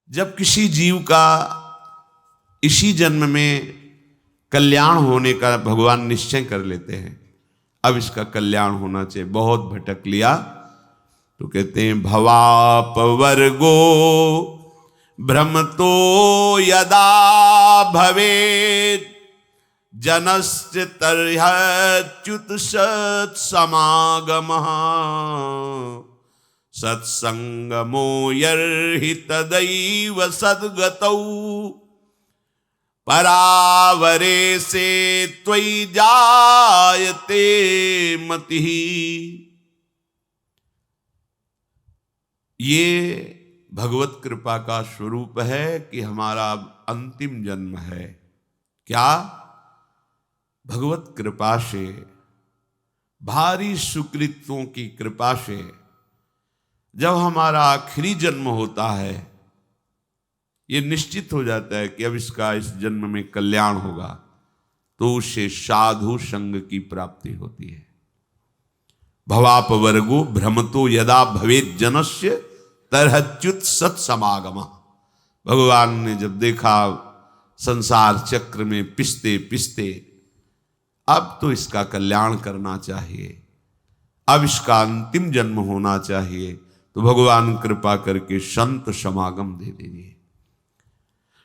जब किसी जीव का इसी जन्म में कल्याण होने का भगवान निश्चय कर लेते हैं, अब इसका कल्याण होना चाहिए, बहुत भटक लिया तो कहते हैं भवापवर्गो भ्रमतो यदा भवेत् जनस्य तर्ह्यच्युत सत्समागमः सत्संगमो यर्हि तदैव सद्गतौ परावरे से त्वयि जायते मतिः। ये भगवत कृपा का स्वरूप है कि हमारा अंतिम जन्म है। क्या? भगवत कृपा से, भारी सुकृतों की कृपा से जब हमारा आखिरी जन्म होता है, ये निश्चित हो जाता है कि अब इसका इस जन्म में कल्याण होगा, तो उसे साधु संग की प्राप्ति होती है। भवापवर्गो भ्रमतो यदा भवेत् जनस्य तर्ह्यच्युत सत्समागम। भगवान ने जब देखा संसार चक्र में पिसते पिसते अब तो इसका कल्याण करना चाहिए, अब इसका अंतिम जन्म होना चाहिए, तो भगवान कृपा करके संत समागम दे दीजिए।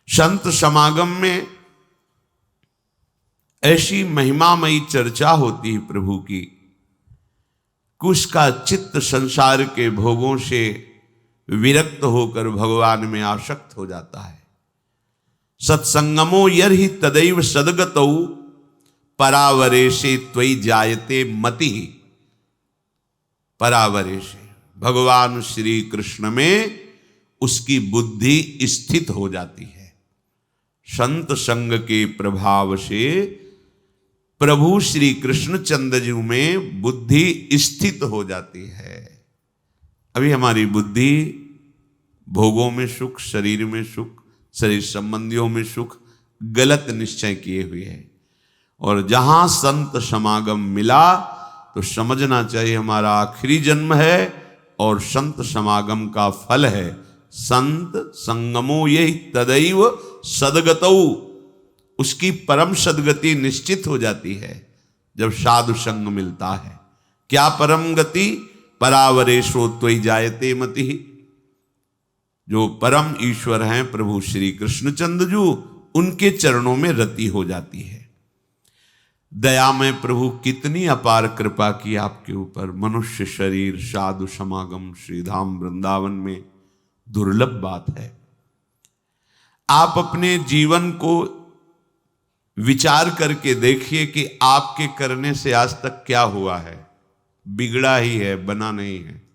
संत समागम में ऐसी महिमामयी चर्चा होती है प्रभु की कि उसका चित्त संसार के भोगों से विरक्त होकर भगवान में आसक्त हो जाता है। सत्संगमो यर्हि तदैव सद्गतौ परावरेशे त्वयि जायते मति। परावरेशे, भगवान श्री कृष्ण में उसकी बुद्धि स्थित हो जाती है। संत संग के प्रभाव से प्रभु श्री कृष्णचंद्र जी में बुद्धि स्थित हो जाती है। अभी हमारी बुद्धि भोगों में सुख, शरीर में सुख, शरीर संबंधियों में सुख, गलत निश्चय किए हुए है, और जहां संत समागम मिला तो समझना चाहिए हमारा आखिरी जन्म है और संत समागम का फल है संत संगमो यही तदैव सद्गतौ। उसकी परम सद्गति निश्चित हो जाती है जब साधु संग मिलता है। क्या परम गति? परावरेशो त्वयि जायते मति। जो परम ईश्वर हैं प्रभु श्री कृष्णचंद्र जी, उनके चरणों में रति हो जाती है। दया में प्रभु कितनी अपार कृपा की आपके ऊपर। मनुष्य शरीर, साधु समागम श्रीधाम वृंदावन में दुर्लभ बात है। आप अपने जीवन को विचार करके देखिए कि आपके करने से आज तक क्या हुआ है। बिगड़ा ही है, बना नहीं है।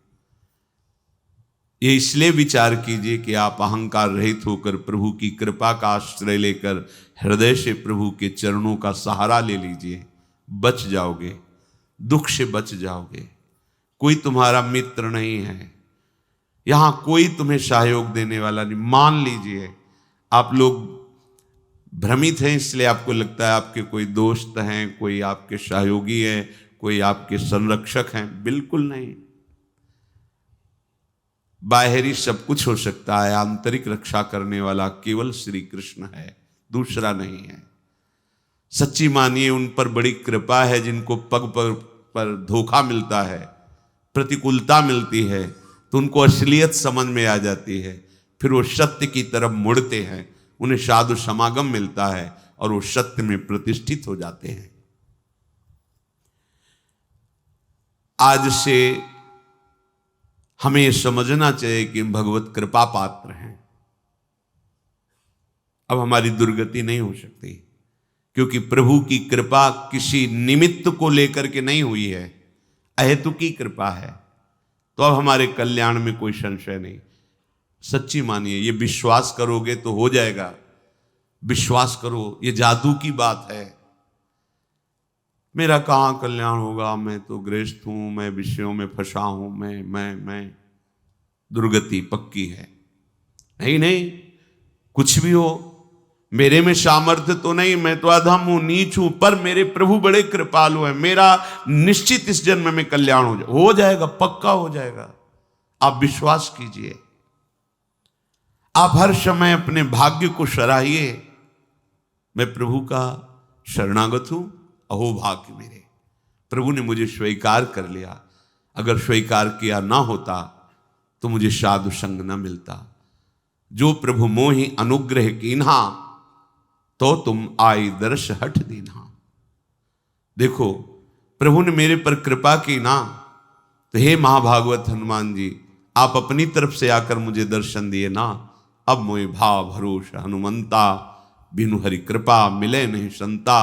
ये इसलिए विचार कीजिए कि आप अहंकार रहित होकर प्रभु की कृपा का आश्रय लेकर हृदय से प्रभु के चरणों का सहारा ले लीजिए, बच जाओगे, दुख से बच जाओगे। कोई तुम्हारा मित्र नहीं है, यहां कोई तुम्हें सहयोग देने वाला नहीं। मान लीजिए आप लोग भ्रमित हैं, इसलिए आपको लगता है आपके कोई दोस्त हैं, कोई आपके सहयोगी हैं, कोई आपके संरक्षक हैं। बिल्कुल नहीं। बाहरी सब कुछ हो सकता है, आंतरिक रक्षा करने वाला केवल श्री कृष्ण है, दूसरा नहीं है। सच्ची मानिए उन पर बड़ी कृपा है जिनको पग पर धोखा मिलता है, प्रतिकूलता मिलती है, तो उनको असलियत समझ में आ जाती है, फिर वो सत्य की तरफ मुड़ते हैं, उन्हें साधु समागम मिलता है और वो सत्य में प्रतिष्ठित हो जाते हैं। आज से हमें समझना चाहिए कि भगवत कृपा पात्र हैं। अब हमारी दुर्गति नहीं हो सकती, क्योंकि प्रभु की कृपा किसी निमित्त को लेकर के नहीं हुई है, अहेतुकी कृपा है। तो अब हमारे कल्याण में कोई संशय नहीं। सच्ची मानिए, ये विश्वास करोगे तो हो जाएगा। विश्वास करो, ये जादू की बात है। मेरा कहाँ कल्याण होगा, मैं तो गृहस्थ हूं, मैं विषयों में फंसा हूं, मैं दुर्गति पक्की है। नहीं नहीं, कुछ भी हो, मेरे में सामर्थ्य तो नहीं, मैं तो अधम हूं, नीच हूं, पर मेरे प्रभु बड़े कृपालु हैं, मेरा निश्चित इस जन्म में कल्याण हो जाएगा, पक्का हो जाएगा। आप विश्वास कीजिए। आप हर समय अपने भाग्य को सराहिए, मैं प्रभु का शरणागत हूं, अहो भाग्य मेरे, प्रभु ने मुझे स्वीकार कर लिया। अगर स्वीकार किया ना होता तो मुझे साधु संग न मिलता। जो प्रभु मोहि अनुग्रह कीन्हा, तो तुम आई दर्श हठ दीन्हा। देखो प्रभु ने मेरे पर कृपा की ना, तो हे महाभागवत हनुमान जी, आप अपनी तरफ से आकर मुझे दर्शन दिए ना। अब मोहि भाव भरोसा हनुमंता, बिनु हरि कृपा मिले नहीं संता।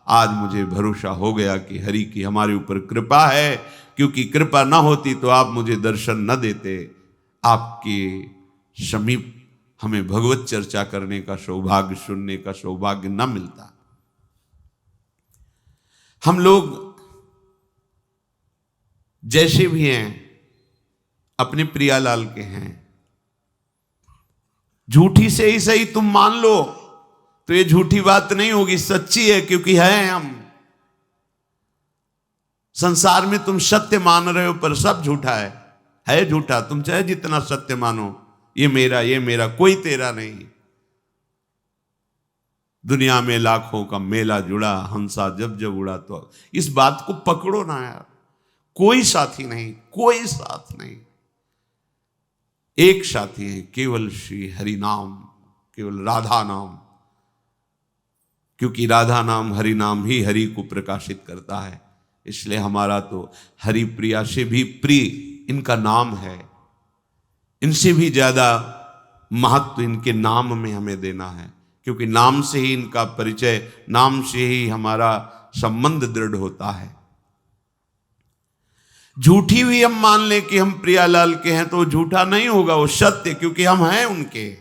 आज मुझे भरोसा हो गया कि हरि की हमारे ऊपर कृपा है, क्योंकि कृपा ना होती तो आप मुझे दर्शन न देते। आपके समीप हमें भगवत चर्चा करने का सौभाग्य, सुनने का सौभाग्य न मिलता। हम लोग जैसे भी हैं अपने प्रियालाल के हैं, झूठी से ही सही तुम मान लो तो ये झूठी बात नहीं होगी, सच्ची है, क्योंकि है हम। संसार में तुम सत्य मान रहे हो पर सब झूठा है झूठा। तुम चाहे जितना सत्य मानो, ये मेरा कोई तेरा नहीं। दुनिया में लाखों का मेला जुड़ा, हंसा जब जब उड़ा। तो इस बात को पकड़ो ना यार, कोई साथी नहीं, कोई साथ नहीं। एक साथी है, केवल श्री हरि नाम, केवल राधा नाम, क्योंकि राधा नाम हरि नाम ही हरि को प्रकाशित करता है। इसलिए हमारा तो हरि प्रिया से भी प्रिय इनका नाम है। इनसे भी ज्यादा महत्व इनके नाम में हमें देना है, क्योंकि नाम से ही इनका परिचय, नाम से ही हमारा संबंध दृढ़ होता है। झूठी भी हम मान लें कि हम प्रियालाल के हैं तो झूठा नहीं होगा, वो सत्य, क्योंकि हम हैं उनके।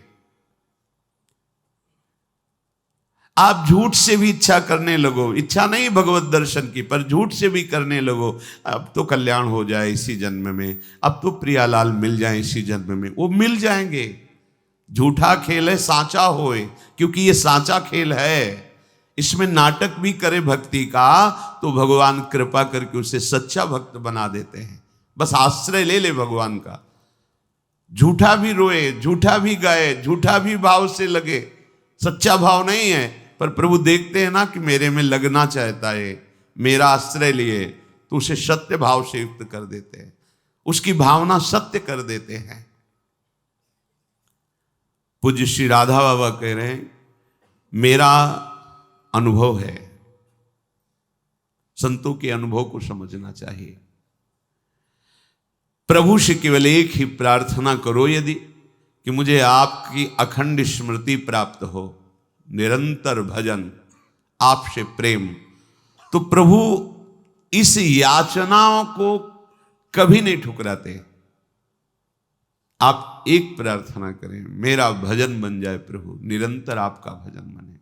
आप झूठ से भी इच्छा करने लगो, इच्छा नहीं भगवत दर्शन की, पर झूठ से भी करने लगो, अब तो कल्याण हो जाए इसी जन्म में, अब तो प्रियालाल मिल जाए इसी जन्म में, वो मिल जाएंगे। झूठा खेल है सांचा होए, क्योंकि ये सांचा खेल है। इसमें नाटक भी करे भक्ति का तो भगवान कृपा करके उसे सच्चा भक्त बना देते हैं। बस आश्रय ले ले भगवान का। झूठा भी रोए, झूठा भी गाए, झूठा भी भाव से लगे, सच्चा भाव नहीं है, पर प्रभु देखते हैं ना कि मेरे में लगना चाहता है, मेरा आश्रय लिए, तो उसे सत्य भाव से युक्त कर देते हैं, उसकी भावना सत्य कर देते हैं। पूज्य श्री राधा बाबा कह रहे हैं, मेरा अनुभव है, संतों के अनुभव को समझना चाहिए। प्रभु से केवल एक ही प्रार्थना करो यदि, कि मुझे आपकी अखंड स्मृति प्राप्त हो, निरंतर भजन, आपसे प्रेम। तो प्रभु इस याचनाओं को कभी नहीं ठुकराते। आप एक प्रार्थना करें, मेरा भजन बन जाए प्रभु, निरंतर आपका भजन बने,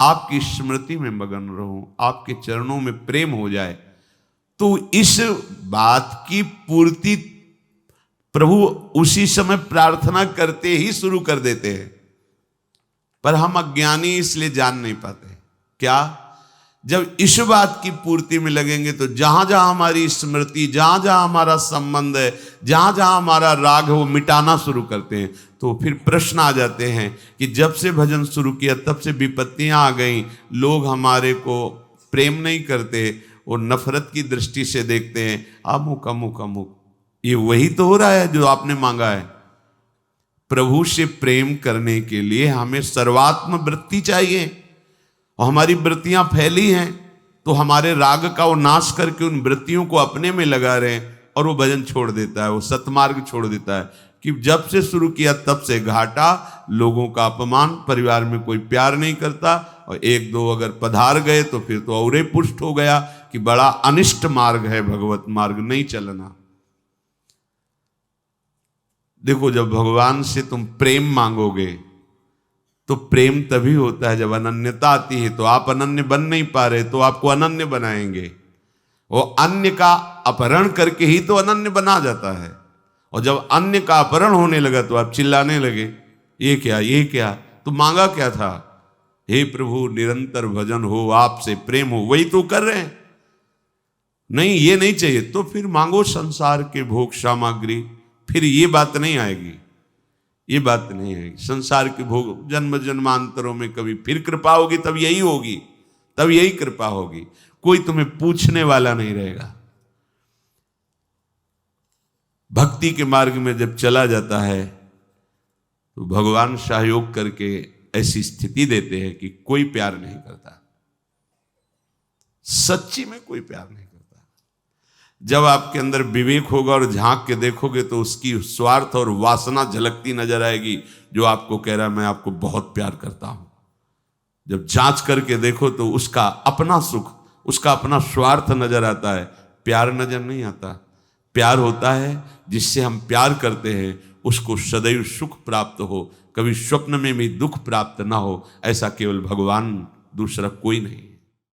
आपकी स्मृति में मगन रहूं, आपके चरणों में प्रेम हो जाए। तो इस बात की पूर्ति प्रभु उसी समय प्रार्थना करते ही शुरू कर देते हैं। पर हम अज्ञानी इसलिए जान नहीं पाते। क्या? जब इस बात की पूर्ति में लगेंगे तो जहां जहां हमारी स्मृति, जहां जहां हमारा संबंध है, जहां जहां हमारा राग है, वो मिटाना शुरू करते हैं। तो फिर प्रश्न आ जाते हैं कि जब से भजन शुरू किया तब से विपत्तियां आ गई, लोग हमारे को प्रेम नहीं करते, वो नफरत की दृष्टि से देखते हैं, अमुक अमुक अमुक। ये वही तो हो रहा है जो आपने मांगा है। प्रभु से प्रेम करने के लिए हमें सर्वात्म वृत्ति चाहिए, और हमारी वृत्तियां फैली हैं तो हमारे राग का वो नाश करके उन वृत्तियों को अपने में लगा रहे हैं, और वो भजन छोड़ देता है, वो सतमार्ग छोड़ देता है। कि जब से शुरू किया तब से घाटा, लोगों का अपमान, परिवार में कोई प्यार नहीं करता, और एक दो अगर पधार गए तो फिर तो और पुष्ट हो गया कि बड़ा अनिष्ट मार्ग है, भगवत मार्ग नहीं चलना। देखो, जब भगवान से तुम प्रेम मांगोगे तो प्रेम तभी होता है जब अनन्यता आती है। तो आप अनन्य बन नहीं पा रहे, तो आपको अनन्य बनाएंगे। वो अन्य का अपहरण करके ही तो अनन्य बना जाता है। और जब अन्य का अपहरण होने लगा तो आप चिल्लाने लगे, ये क्या, ये क्या? तो मांगा क्या था? हे प्रभु, निरंतर भजन हो, आपसे प्रेम हो, वही तो कर रहे हैं। नहीं, ये नहीं चाहिए तो फिर मांगो संसार के भोग सामग्री, फिर ये बात नहीं आएगी। ये बात नहीं है। संसार के भोग जन्म जन्मांतरों में कभी फिर कृपा होगी, तब यही होगी, तब यही कृपा होगी। कोई तुम्हें पूछने वाला नहीं रहेगा। भक्ति के मार्ग में जब चला जाता है तो भगवान सहयोग करके ऐसी स्थिति देते हैं कि कोई प्यार नहीं करता, सच्ची में कोई प्यार नहीं करता। जब आपके अंदर विवेक होगा और झांक के देखोगे तो उसकी स्वार्थ और वासना झलकती नजर आएगी, जो आपको कह रहा है मैं आपको बहुत प्यार करता हूं। जब जांच करके देखो तो उसका अपना सुख, उसका अपना स्वार्थ नजर आता है, प्यार नजर नहीं आता। प्यार होता है जिससे हम प्यार करते हैं उसको सदैव सुख प्राप्त हो, कभी स्वप्न में भी दुख प्राप्त ना हो, ऐसा केवल भगवान, दूसरा कोई नहीं।